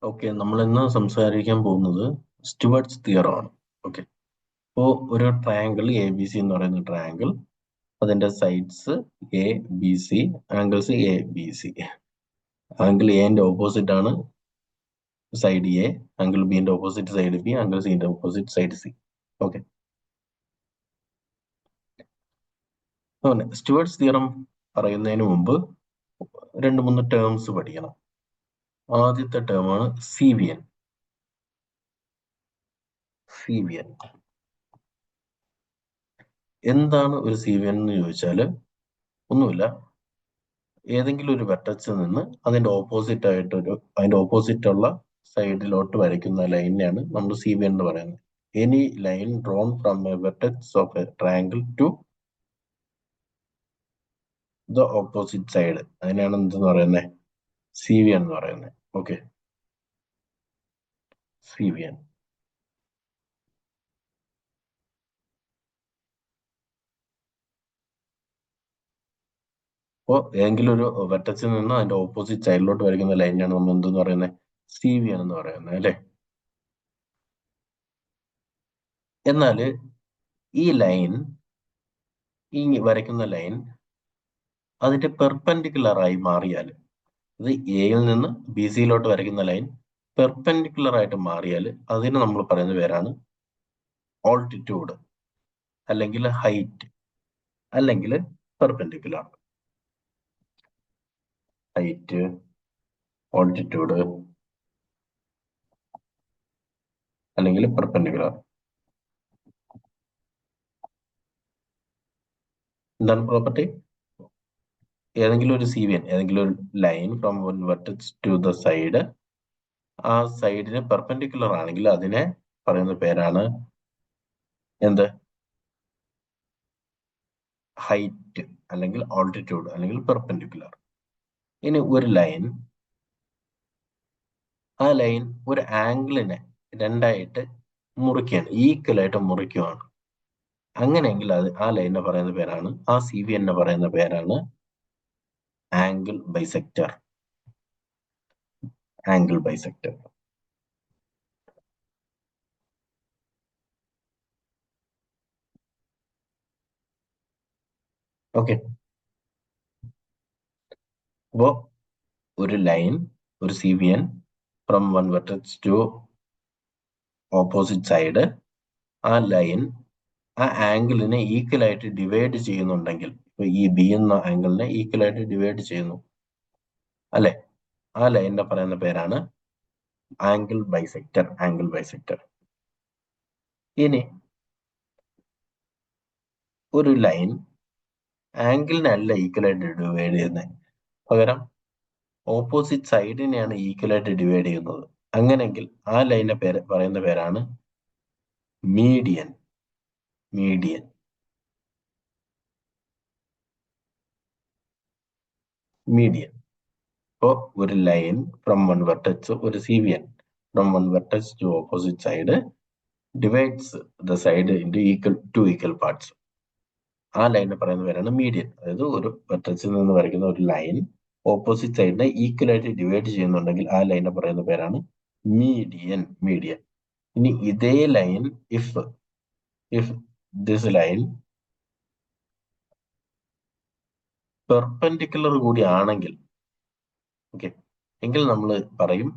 Okay, നമ്മൾ ഇന്ന് സംസാരിക്കാൻ പോകുന്നത് സ്റ്റുവർട്ട്സ് തിയറം ആണ്. ഓക്കെ, അപ്പോൾ ഒരു ട്രയാങ്കിൾ എ ബി സി എന്ന് പറയുന്ന ട്രയാങ്കിൾ, അതിന്റെ sides A B C, angles A B C. Angle എന്റെ ഓപ്പോസിറ്റ് ആണ് സൈഡ് എ, ആംഗിൾ ബിന്റെ ഓപ്പോസിറ്റ് സൈഡ് ബി, ആംഗിൾ സിന്റെ opposite side C. Okay, Stewart's theorem പറയുന്നതിന് മുമ്പ് രണ്ട് മൂന്ന് ടേംസ് പഠിക്കണം. ആദ്യത്തെ ടേമാണ് C V N. C V N എന്താണ് ഒരു സി വി എൻ എന്ന് ചോദിച്ചാൽ ഒന്നുമില്ല, ഏതെങ്കിലും ഒരു വെർട്ടെക്സിൽ നിന്ന് അതിന്റെ ഓപ്പോസിറ്റ് ഉള്ള സൈഡിലോട്ട് വരയ്ക്കുന്ന ലൈനിനെയാണ് നമ്മൾ സി വി എന്ന് പറയുന്നത്. Any line drawn from a vertex of a triangle to the opposite side, അതിനാണ് എന്തെന്ന് പറയുന്നത്? സി വി എന്ന് പറയുന്നത്. Okay, C V N. അപ്പോൾ ഏതെങ്കിലും ഒരു വെർട്ടെക്സിൽ നിന്ന് അതിന്റെ ഓപ്പോസിറ്റ് സൈഡിലോട്ട് വരയ്ക്കുന്ന ലൈനിനാണ് നമ്മൾ എന്തെന്ന് പറയുന്നത്? സി വി എൻ എന്ന് പറയുന്നത്, അല്ലെ? എന്നാൽ ഈ ലൈൻ, ഈ വരയ്ക്കുന്ന ലൈൻ അതിന്റെ പെർപെൻഡിക്കുലർ ആയി മാറിയാൽ, ഇത് എയിൽ നിന്ന് ബി സിയിലോട്ട് വരയ്ക്കുന്ന ലൈൻ പെർപെൻഡിക്കുലർ ആയിട്ട് മാറിയാൽ അതിന് നമ്മൾ പറയുന്ന പേരാണ് ഓൾട്ടിറ്റ്യൂഡ്, അല്ലെങ്കിൽ ഹൈറ്റ്, അല്ലെങ്കിൽ പെർപെൻഡിക്കുലർ. ഹൈറ്റ്, ഓൾട്ടിറ്റ്യൂഡ്, അല്ലെങ്കിൽ പെർപെൻഡിക്കുലർ. എന്താണ് പ്രോപ്പർട്ടി? ഏതെങ്കിലും ഒരു CVN, ഏതെങ്കിലും ഒരു line from one vertex to the side, ആ സൈഡിന് പെർപെൻഡിക്കുലർ ആണെങ്കിൽ അതിനെ പറയുന്ന പേരാണ് എന്ത്? ഹൈറ്റ്, അല്ലെങ്കിൽ ഓൾട്ടിറ്റ്യൂഡ്, അല്ലെങ്കിൽ പെർപെൻഡിക്കുലർ. ഇനി ഒരു ലൈൻ, ആ ലൈൻ ഒരു ആംഗിളിനെ രണ്ടായിട്ട് മുറിക്കുകയാണ്, ഈക്വൽ ആയിട്ട് മുറിക്കുകയാണ്. അങ്ങനെയെങ്കിൽ ആ ലൈനിനെ പറയുന്ന പേരാണ്, ആ CVN പറയുന്ന പേരാണ് angle bisector. Angle bisector. Okay, അപ്പോ ഒരു ലൈൻ, ഒരു CVN from one vertex to opposite side, ആ ലൈൻ ആ ആംഗിളിനെ ഈക്വൽ ആയിട്ട് ഡിവൈഡ് ചെയ്യുന്നുണ്ടെങ്കിൽ, ഇപ്പൊ ഈ ബി എന്ന ആംഗിളിനെ ഈക്വൽ ആയിട്ട് ഡിവൈഡ് ചെയ്യുന്നു അല്ലെ, ആ ലൈനിനെ പറയുന്ന പേരാണ് ആംഗിൾ ബൈസെക്ടർ. Angle bisector. ഇനി ഒരു ലൈൻ ആംഗിളിനല്ല ഈക്വൽ ആയിട്ട് ഡിവൈഡ് ചെയ്യുന്നത്, പകരം ഓപ്പോസിറ്റ് സൈഡിനെയാണ് ഈക്വൽ ആയിട്ട് ഡിവൈഡ് ചെയ്യുന്നത്. അങ്ങനെയെങ്കിൽ ആ ലൈനിനെ പറയുന്ന പേരാണ് മീഡിയൻ. മീഡിയൻ. മീഡിയൻ. ഇപ്പോ ഒരു ലൈൻ ഫ്രം വൺ വെർട്ടെക്സ്, ഒരു CVN from one vertex to opposite side divides the side into equal parts. ആ ലൈനിനെ പറയുന്ന പേരാണ് മീഡിയൻ. അതായത് ഒരു വെർട്ടെക്സിൽ നിന്ന് വരയ്ക്കുന്ന ഒരു ലൈൻ ഓപ്പോസിറ്റ് സൈഡിനെ ഈക്വൽ ആയിട്ട് ഡിവൈഡ് ചെയ്യുന്നുണ്ടെങ്കിൽ ആ ലൈനിനെ പറയുന്ന പേരാണ് മീഡിയൻ. മീഡിയൻ. ഇനി ഇതേ line, if this line perpendicular കൂടി ആണെങ്കിൽ, ഓക്കെ, എങ്കിൽ നമ്മൾ പറയും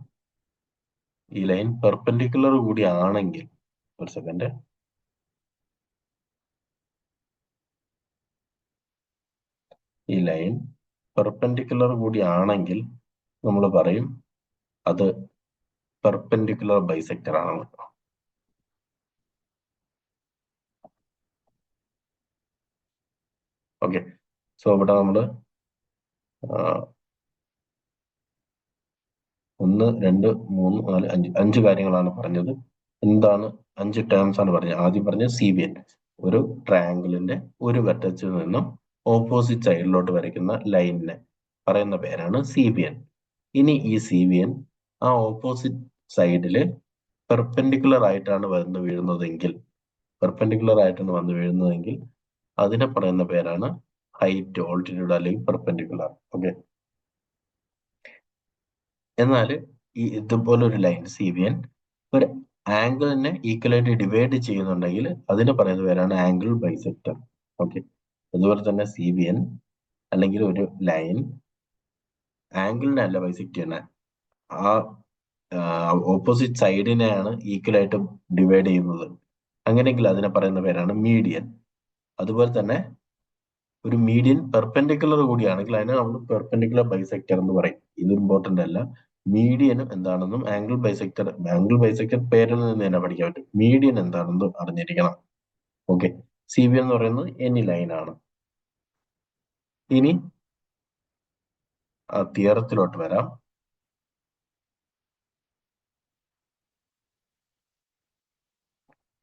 ഈ ലൈൻ പെർപെൻഡിക്കുലർ കൂടി ആണെങ്കിൽ, ഒരു സെക്കൻഡ്, ഈ ലൈൻ പെർപെൻഡിക്കുലർ കൂടി ആണെങ്കിൽ നമ്മൾ പറയും അത് പെർപെൻഡിക്കുലർ ബൈസെക്ടർ ആണ്. ഓക്കെ, സോ ഇവിടെ നമ്മൾ 1, 2, 3, 4, 5 കാര്യങ്ങളാണ് പറഞ്ഞത്. എന്താണ് 5 ടേംസ് ആണ് പറഞ്ഞത്? ആദ്യം പറഞ്ഞ CVN, ഒരു ട്രയാങ്കിളിന്റെ ഒരു വെർട്ടെക്സിൽ നിന്നും ഓപ്പോസിറ്റ് സൈഡിലോട്ട് വരയ്ക്കുന്ന ലൈനിനെ പറയുന്ന പേരാണ് CVN. ഇനി ഈ CVN ആ ഓപ്പോസിറ്റ് സൈഡില് പെർപെൻഡിക്കുലർ ആയിട്ടാണ് വന്ന് വീഴുന്നതെങ്കിൽ, അതിനെ പറയുന്ന പേരാണ് ഹൈറ്റ്, ഓൾട്ടിറ്റ്യൂഡ്, അല്ലെങ്കിൽ പെർപെൻഡിക്കുലർ. ഓക്കെ, എന്നാൽ ഈ ഇതുപോലെ ഒരു ലൈൻ സി വി എൻ ഒരു ആംഗിളിനെ ഈക്വലായിട്ട് ഡിവൈഡ് ചെയ്യുന്നുണ്ടെങ്കിൽ അതിന് പറയുന്ന പേരാണ് ആംഗിൾ ബൈസെക്ടർ. ഓക്കെ, അതുപോലെ തന്നെ സി വി എൻ അല്ലെങ്കിൽ ഒരു ലൈൻ ആംഗിളിനെ അല്ല ബൈസെക്ട് ചെയ്യുന്നത്, ആ ഓപ്പോസിറ്റ് സൈഡിനെയാണ് ഈക്വലായിട്ട് ഡിവൈഡ് ചെയ്യുന്നത്. അങ്ങനെയെങ്കിൽ അതിനെ പറയുന്ന പേരാണ് മീഡിയൻ. അതുപോലെ തന്നെ ഒരു മീഡിയൻ പെർപെൻഡിക്കുലർ കൂടിയാണെങ്കിൽ അതിനെ നമ്മൾ പെർപെൻഡിക്കുലർ ബൈസെക്ടർ എന്ന് പറയും. ഇത് ഇമ്പോർട്ടന്റ് അല്ല. മീഡിയനും എന്താണെന്നും ആംഗിൾ ബൈസെക്ടർ പേരിൽ നിന്ന് തന്നെ പഠിക്കാൻ പറ്റും. മീഡിയൻ എന്താണെന്നും അറിഞ്ഞിരിക്കണം. ഓക്കെ, സി ബി എന്ന് പറയുന്നത് എനി ലൈൻ ആണ്. ഇനി ആ തിയറത്തിലോട്ട് വരാം.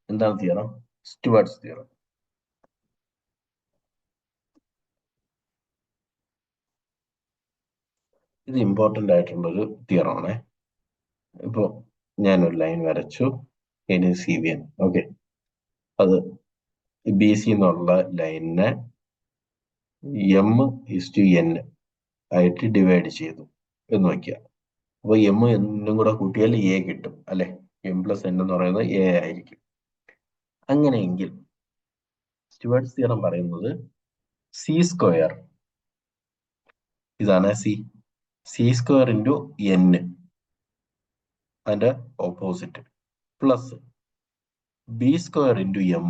എന്താണ് തിയറം? സ്റ്റുവർട്ട്സ് തിയറം. ഇത് ഇമ്പോർട്ടന്റ് ആയിട്ടുള്ള ഒരു തിയറമാണ്. ഇപ്പോ ഞാനൊരു ലൈൻ വരച്ചു, ഇനി സി ബി എൻ. ഓക്കെ, അത് ബി സി എന്നുള്ള ലൈനിനെ എം ഇസ് ടു എൻ ആയിട്ട് ഡിവൈഡ് ചെയ്തു എന്ന് വയ്ക്കുക. അപ്പോൾ എം എന്നും കൂടെ കൂട്ടിയാൽ എ കിട്ടും അല്ലെ? എം പ്ലസ് എൻ എന്ന് പറയുന്നത് എ ആയിരിക്കും. അങ്ങനെയെങ്കിൽ സ്റ്റുവർട്ട്സ് തിയറം പറയുന്നത് സി സ്ക്വയർ, ഇതാണ് സി സ്ക്വയർ ഇൻറ്റു എൻ അതിന്റെ opposite plus B square into M,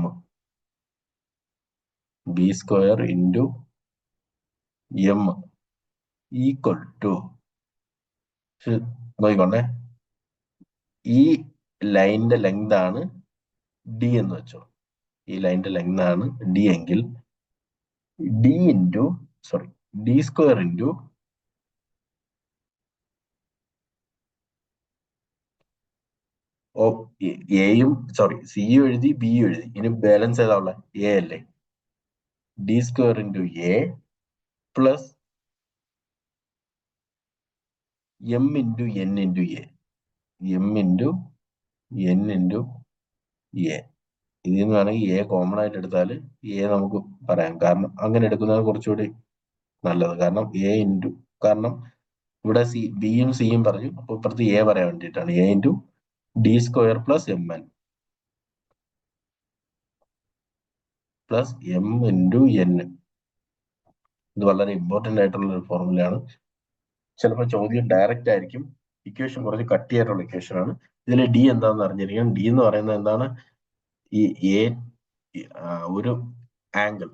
B square into M equal to, നോക്കിക്കൊണ്ടേ, ഈ ലൈനിന്റെ ലെങ്ത് ആണ് ഡി എന്ന് വെച്ചോ. ഈ ലൈനിന്റെ ലെങ്ത് ആണ് ഡി എങ്കിൽ ഡി സ്ക്വയർ ഇൻറ്റു എയും സിയും എഴുതി ബിയും എഴുതി, ഇനി ബാലൻസ് ഏതാ ഉള്ളത്? എ അല്ലേ? D square into A plus M into N into A, M into N into A. ഇതിൽ നിന്ന് വേണമെങ്കിൽ എ കോമൺ ആയിട്ട് എടുത്താൽ എ നമുക്ക് പറയാം. കാരണം അങ്ങനെ എടുക്കുന്നത് കുറച്ചുകൂടി നല്ലത്. കാരണം ഇവിടെ ബിയും സിയും പറഞ്ഞു, അപ്പൊ ഇപ്പുറത്ത് എ പറയാൻ വേണ്ടിയിട്ടാണ്. A into D square plus M N plus M into N. ഇത് വളരെ ഇമ്പോർട്ടന്റ് ആയിട്ടുള്ള ഒരു ഫോർമുലയാണ്. ചിലപ്പോൾ ചോദ്യം ഡയറക്റ്റ് ആയിരിക്കും. ഇക്വേഷൻ കുറച്ച് കട്ടിയായിട്ടുള്ള ഇക്വേഷൻ ആണ്. ഇതിൽ ഡി എന്താണെന്ന് അറിഞ്ഞിരിക്കണം. ഡി എന്ന് പറയുന്നത് എന്താണ്? ഈ എ ഒരു ആംഗിൾ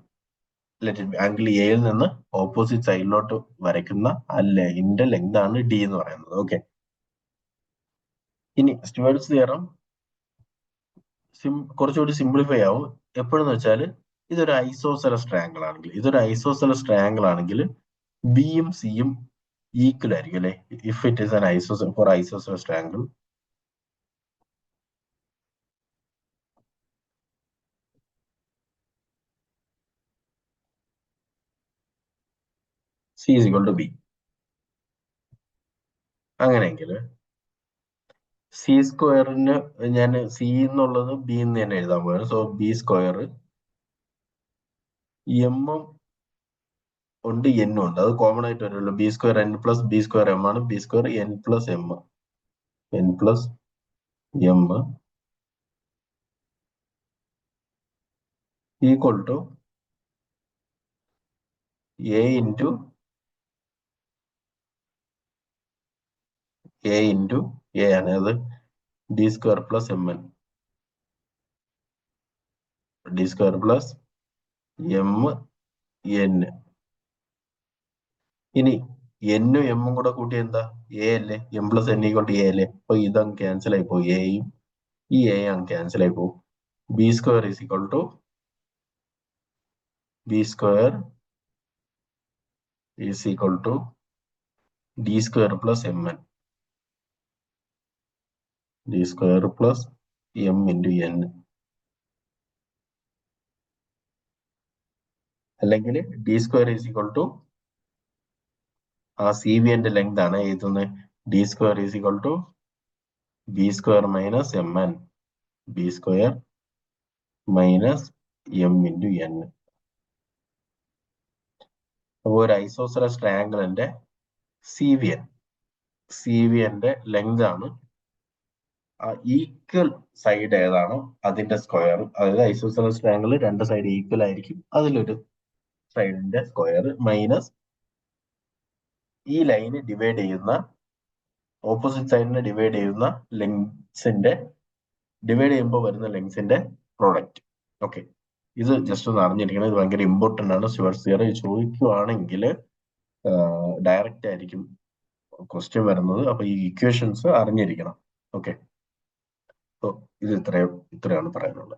ആംഗിൾ എയിൽ നിന്ന് ഓപ്പോസിറ്റ് സൈഡിലോട്ട് വരയ്ക്കുന്ന ആ ലൈനിന്റെ ലെങ്ത് ആണ് ഡി എന്ന് പറയുന്നത്. ഓക്കെ, ഇനി സ്റ്റുവർട്ട്സ് തിയറം കുറച്ചുകൂടി സിംപ്ലിഫൈ ആവും. എപ്പോഴെന്ന് വെച്ചാൽ ഇതൊരു ഐസോസെലസ് ട്രയാങ്കിൾ ആണെങ്കിൽ ബിയും സിയും ഈക്വൽ ആയിരിക്കും അല്ലെ? If it is an isosceles triangle, C is equal to B. അങ്ങനെയെങ്കിൽ സി സ്ക്വയറിന് ഞാൻ സി എന്നുള്ളത് ബി എന്ന് തന്നെ എഴുതാൻ പോയാണ്. സോ ബി സ്ക്വയർ എമ്മും ഉണ്ട് എന്നും ഉണ്ട്, അത് കോമൺ ആയിട്ട് വരുമല്ലോ. B square N plus B square M ആണ്. B square N plus M equal to A into A ആണ്, അത് D square plus M N, D square plus M N. ഇനി എന്നും എമ്മും കൂടെ കൂട്ടി എന്താ? എ അല്ലേ? M plus N equal to A അല്ലേ? അപ്പൊ ഇതങ്ങ് ക്യാൻസൽ ആയി പോകും. എയും ഈ എ അങ്ങ് ക്യാൻസൽ ആയി പോകും. B square is equal to D square plus M N, D square plus M into N. അല്ലെങ്കിൽ D square is equal to ആ സി വി എന്റെ ലെങ്ത് ആണ് എഴുതുന്നത്. D square is equal to B square minus M N, B square minus M into N. അപ്പോൾ ഒരു isosceles ട്രയാങ്കിളിന്റെ C V N CVന്റെ length ആണ്. ആ ഈക്വൽ സൈഡ് ഏതാണോ അതിന്റെ സ്ക്വയർ, അതായത് ഐസോസെലസ് ട്രയാങ്കിൾ രണ്ട് സൈഡ് ഈക്വൽ ആയിരിക്കും, അതിലൊരു സൈഡിന്റെ സ്ക്വയർ മൈനസ് ഈ ലൈന് ഡിവൈഡ് ചെയ്യുന്ന, ഓപ്പോസിറ്റ് സൈഡിനെ ഡിവൈഡ് ചെയ്യുന്ന ലെങ്സിന്റെ, ഡിവൈഡ് ചെയ്യുമ്പോൾ വരുന്ന ലെങ്സിന്റെ പ്രോഡക്റ്റ്. ഓക്കെ, ഇത് ജസ്റ്റ് ഒന്ന് അറിഞ്ഞിരിക്കണം. ഇത് ഭയങ്കര ഇമ്പോർട്ടന്റ് ആണ്. ഷുവർട്സ് തിയറം ചോദിക്കുവാണെങ്കിൽ ഡയറക്റ്റ് ആയിരിക്കും ക്വസ്റ്റ്യൻ വരുന്നത്. അപ്പൊ ഈ ഇക്വേഷൻസ് അറിഞ്ഞിരിക്കണം. ഓക്കെ, ഇത് ഇത്രയാണ് പറയാനുള്ളത്.